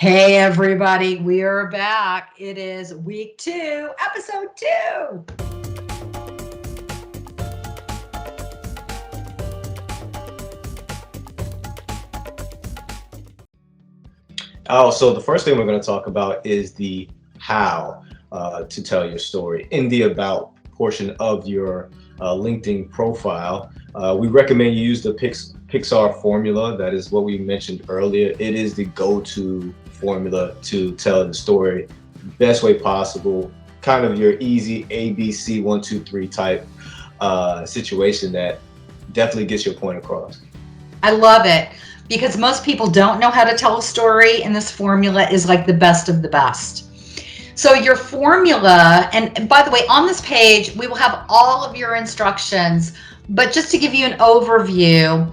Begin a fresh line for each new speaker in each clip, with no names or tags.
Hey, everybody, we are back. It is week 2, episode 2.
So the first thing we're going to talk about is the how to tell your story in the about portion of your LinkedIn profile. We recommend you use the Pixar formula. That is what we mentioned earlier. It is the go-to formula to tell the story best way possible. Kind of your easy ABC 1, 2, 3 type situation that definitely gets your point across.
I love it because most people don't know how to tell a story, and this formula is like the best of the best. So your formula, and by the way, on this page, we will have all of your instructions, but just to give you an overview,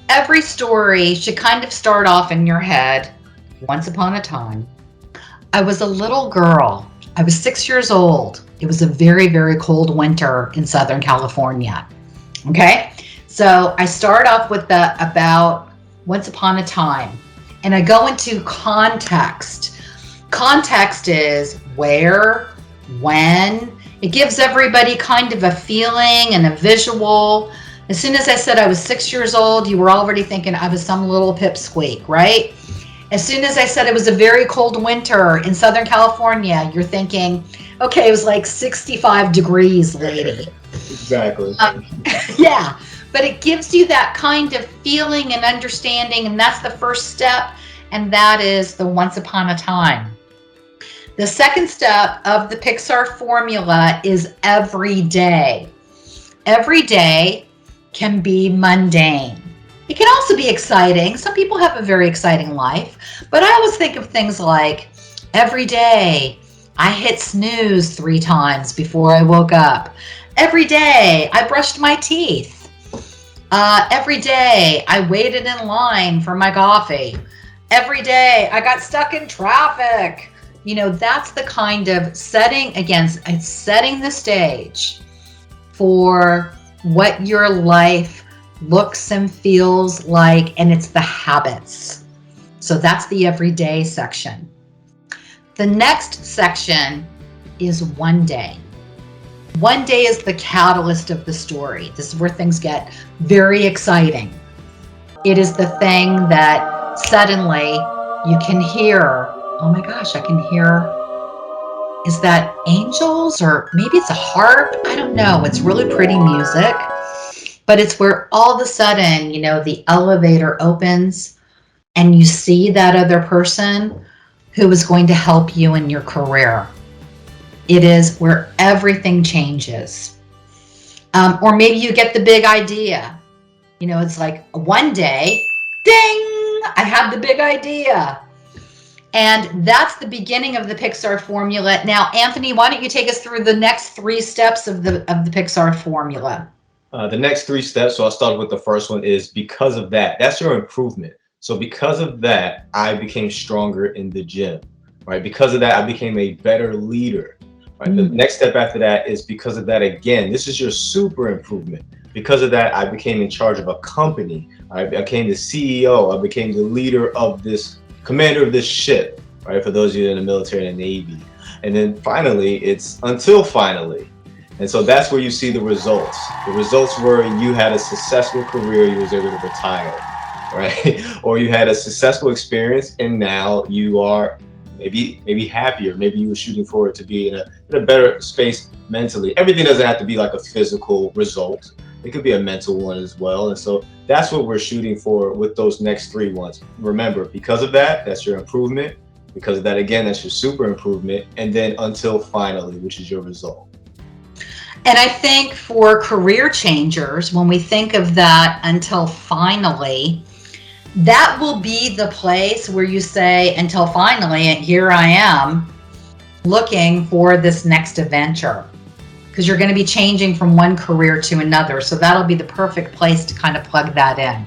every story should kind of start off in your head. Once upon a time, I was a little girl. I was 6 years old. It was a very, very cold winter in Southern California. Okay, so I start off with the about once upon a time, and I go into context. Context is where, when. It gives everybody kind of a feeling and a visual. As soon as I said I was 6 years old, you were already thinking I was some little pipsqueak, right? As soon as I said it was a very cold winter in Southern California, you're thinking, okay, it was like 65 degrees, lady.
Exactly.
Yeah, but it gives you that kind of feeling and understanding, and that's the first step, and that is the once upon a time. The second step of the Pixar formula is every day. Every day can be mundane. It can also be exciting. Some people have a very exciting life, but I always think of things like every day I hit snooze 3 times before I woke up. Every day I brushed my teeth. Every day I waited in line for my coffee. Every day I got stuck in traffic. You know, that's the kind of setting the stage for what your life looks and feels like, and it's the habits. So that's the everyday section. The next section is one day. One day is the catalyst of the story. This is where things get very exciting. It is the thing that suddenly you can hear, oh my gosh, I can hear, is that angels or maybe it's a harp? I don't know. It's really pretty music. But it's where all of a sudden, you know, the elevator opens and you see that other person who is going to help you in your career. It is where everything changes. Or maybe you get the big idea. You know, it's like one day, ding, I have the big idea. And that's the beginning of the Pixar formula. Now, Anthony, why don't you take us through the next 3 steps of the Pixar formula?
The next 3 steps, so I'll start with the first one, is because of that. That's your improvement. So because of that, I became stronger in the gym, right? Because of that, I became a better leader, right? The next step after that is because of that again. This is your super improvement. Because of that, I became in charge of a company. I became the CEO. I became the leader of this, commander of this ship, right? For those of you in the military and the Navy. And then finally, it's until finally. And so that's where you see the results. The results were you had a successful career, you was able to retire, right? Or you had a successful experience and now you are maybe happier. Maybe you were shooting forward to be in a better space mentally. Everything doesn't have to be like a physical result. It could be a mental one as well. And so that's what we're shooting for with those next 3 ones. Remember, because of that, that's your improvement. Because of that, again, that's your super improvement. And then until finally, which is your result.
And I think for career changers, when we think of that until finally, that will be the place where you say, until finally, and here I am looking for this next adventure. Because you're going to be changing from one career to another. So that'll be the perfect place to kind of plug that in.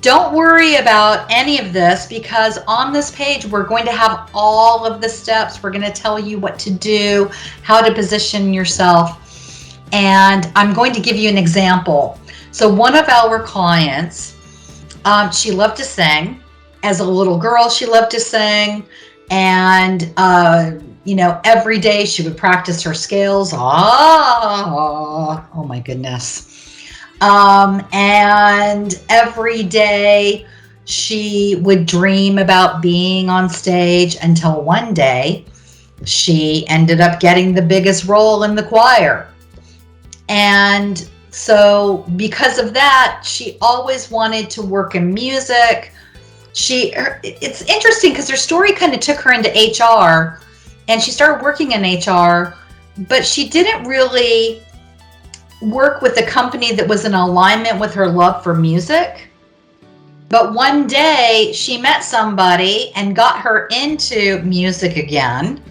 Don't worry about any of this because on this page, we're going to have all of the steps. We're going to tell you what to do, how to position yourself. And I'm going to give you an example. So one of our clients, she loved to sing. As a little girl, she loved to sing. And, every day she would practice her scales. Oh my goodness. And every day she would dream about being on stage until one day she ended up getting the biggest role in the choir. And so because of that, she always wanted to work in music. It's interesting because her story kind of took her into HR, and she started working in HR, but she didn't really work with a company that was in alignment with her love for music. But one day she met somebody and got her into music again.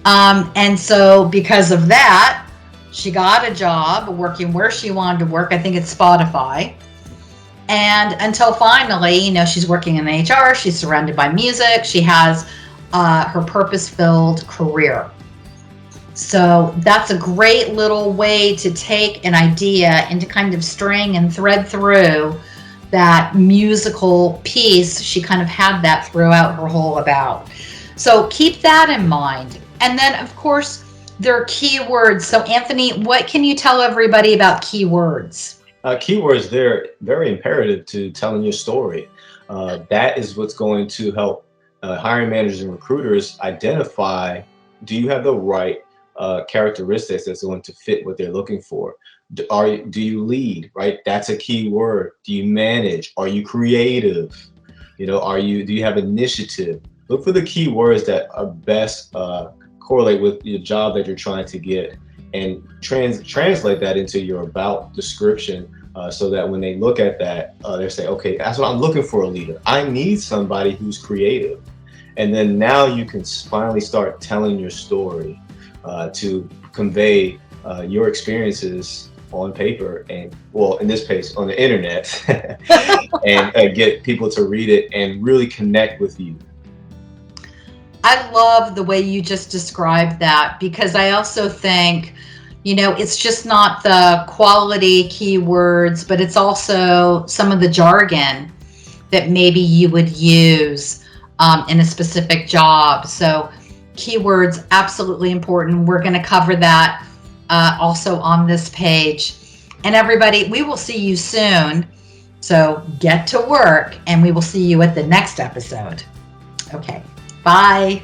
And so because of that, she got a job working where she wanted to work. I think it's Spotify. And until finally, she's working in HR, she's surrounded by music, she has her purpose-filled career. So that's a great little way to take an idea and to kind of string and thread through that musical piece. She kind of had that throughout her whole about. So keep that in mind. And then, of course, there are keywords. So Anthony, what can you tell everybody about keywords?
Keywords, they're very imperative to telling your story. That is what's going to help hiring managers and recruiters identify, do you have the right characteristics that's going to fit what they're looking for? Do you lead, right? That's a key word. Do you manage? Are you creative? Do you have initiative? Look for the key words that are best correlate with your job that you're trying to get, and translate that into your about description, so that when they look at that, they say, okay, that's what I'm looking for, a leader. I need somebody who's creative. And then now you can finally start telling your story to convey your experiences on paper, and, well, in this case, on the internet, and get people to read it and really connect with you.
I love the way you just described that, because I also think, it's just not the quality keywords, but it's also some of the jargon that maybe you would use in a specific job. So keywords, absolutely important. We're going to cover that also on this page. And everybody, we will see you soon. So get to work, and we will see you at the next episode. Okay. Bye.